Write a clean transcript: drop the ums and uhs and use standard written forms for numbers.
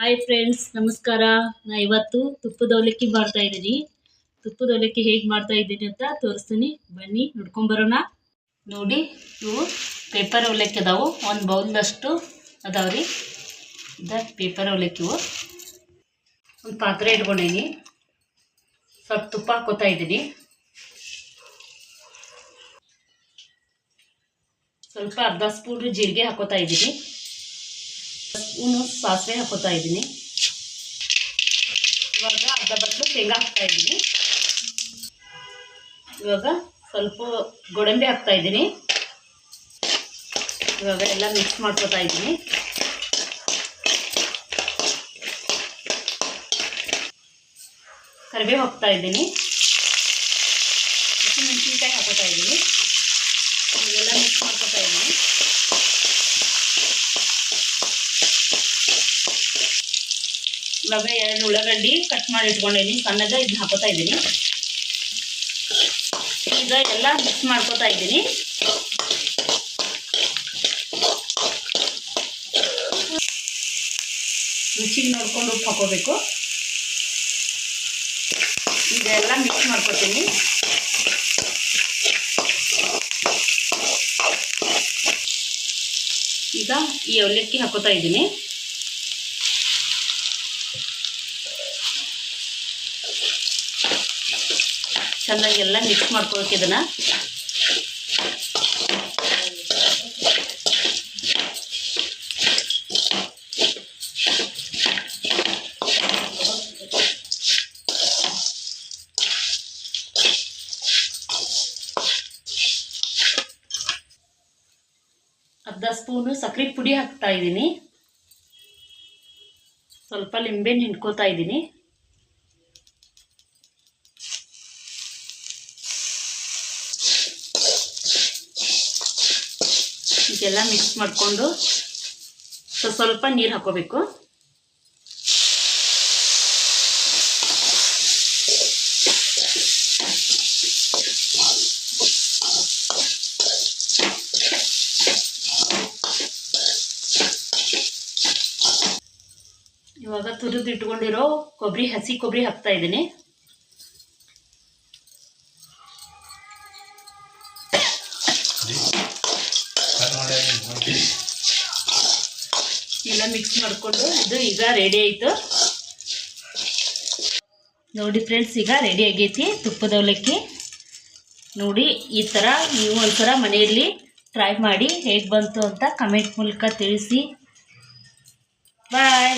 Hi friends, ನಮಸ್ಕಾರ. ನಾ ಇವತ್ತು ತುಪ್ಪದ ಅವಲಕ್ಕಿ ಮಾಡ್ತಾ ಇದ್ದೀನಿ. ತುಪ್ಪದ ಅವಲಕ್ಕಿ ಹೇಗೆ ಮಾಡ್ತಾ ಇದ್ದೀನಿ ಅಂತ ತೋರಿಸ್ತೀನಿ, ಬನ್ನಿ ನೋಡ್ಕೊಂಬರೋಣ. ನೋಡಿ, ಇವು ಪೇಪರ್ ಅವಲಕ್ಕಿ ಅದಾವು. ಒಂದು ಬೌಲ್ದಷ್ಟು ಅದಾವ್ರಿ. ಪೇಪರ್ ಅವಲಕ್ಕಿ. ಒಂದು ಪಾತ್ರೆ ಇಟ್ಕೊಂಡೀನಿ. ಸ್ವಲ್ಪ ತುಪ್ಪ ಹಾಕೋತಾ ಇದ್ದೀನಿ. ಸ್ವಲ್ಪ ಅರ್ಧ ಸ್ಪೂನ್ ಜೀರಿಗೆ ಹಾಕೋತಾ ಇದ್ದೀನಿ. ಸ್ಪೂನು ಸಾಸಿವೆ ಹಾಕೋತಾ ಇದ್ದೀನಿ. ಇವಾಗ ಅರ್ಧ ಬಟ್ಲು ಶೇಂಗಾ ಹಾಕ್ತಾ ಇದ್ದೀನಿ. ಇವಾಗ ಸ್ವಲ್ಪ ಗೋಡಂಬಿ ಹಾಕ್ತಾ ಇದ್ದೀನಿ. ಇವಾಗ ಎಲ್ಲ ಮಿಕ್ಸ್ ಮಾಡ್ಕೋತಾ ಇದ್ದೀನಿ. ಕರಿಬೇವು ಹಾಕ್ತಾ ಇದ್ದೀನಿ. ಮೆಣಸಿನ್ಕಾಯಿ ಹಾಕೋತಾ ಇದ್ದೀನಿ. ಇವೆಲ್ಲ ಮಿಕ್ಸ್ ಮಾಡ್ಕೋತಾ ಇದ್ದೀನಿ. ಇವಾಗ 2 ಉಳ್ಳಾಗಡ್ಡಿ ಕಟ್ ಮಾಡಿ ಇಟ್ಕೊಂಡಿದ್ದೀನಿ, ಸಣ್ಣಗೆ. ಇದನ್ನ ಹಾಕೋತಾ ಇದ್ದೀನಿ. ಈಗ ಎಲ್ಲ ಮಿಕ್ಸ್ ಮಾಡ್ಕೋತಾ ಇದ್ದೀನಿ. ರುಚಿಗೆ ನೋಡ್ಕೊಂಡು ಉಪ್ಪು ಹಾಕೋಬೇಕು. ಈಗ ಎಲ್ಲ ಮಿಕ್ಸ್ ಮಾಡ್ಕೋತೀನಿ. ಈಗ ಈ ಅವಲಕ್ಕಿ ಹಾಕೋತಾ ಇದ್ದೀನಿ. ಚೆನ್ನಾಗೆಲ್ಲ ಮಿಕ್ಸ್ ಮಾಡ್ಕೊಬೇಕು ಇದನ್ನು. ಅರ್ಧ ಸ್ಪೂನು ಸಕ್ಕರೆ ಪುಡಿ ಹಾಕ್ತಾ ಇದ್ದೀನಿ. ಸ್ವಲ್ಪ ಲಿಂಬೆ ಹಿಂಡ್ಕೋತಾ ಇದ್ದೀನಿ. ಇದೆಲ್ಲ ಮಿಕ್ಸ್ ಮಾಡಿಕೊಂಡು ಸ್ವಲ್ಪ ನೀರು ಹಾಕೋಬೇಕು. ಇವಾಗ ತುರಿದು ಇಟ್ಕೊಂಡಿರೋ ಹಸಿ ಕೊಬ್ಬರಿ ಹಾಕ್ತಾ ಇದ್ದೀನಿ. ಎಲ್ಲ ಮಿಕ್ಸ್ ಮಾಡಿಕೊಂಡು ಇದು ಈಗ ರೆಡಿ ಆಯಿತು. ನೋಡಿ ಫ್ರೆಂಡ್ಸ್, ಈಗ ರೆಡಿ ಆಗೈತಿ ತುಪ್ಪದ ಅವಲಕ್ಕಿ. ನೋಡಿ, ಈ ಥರ ನೀವು ಒಂದ್ಸಲ ಮನೆಯಲ್ಲಿ ಟ್ರೈ ಮಾಡಿ ಹೇಗೆ ಬಂತು ಅಂತ ಕಮೆಂಟ್ ಮೂಲಕ ತಿಳಿಸಿ. ಬಾಯ್.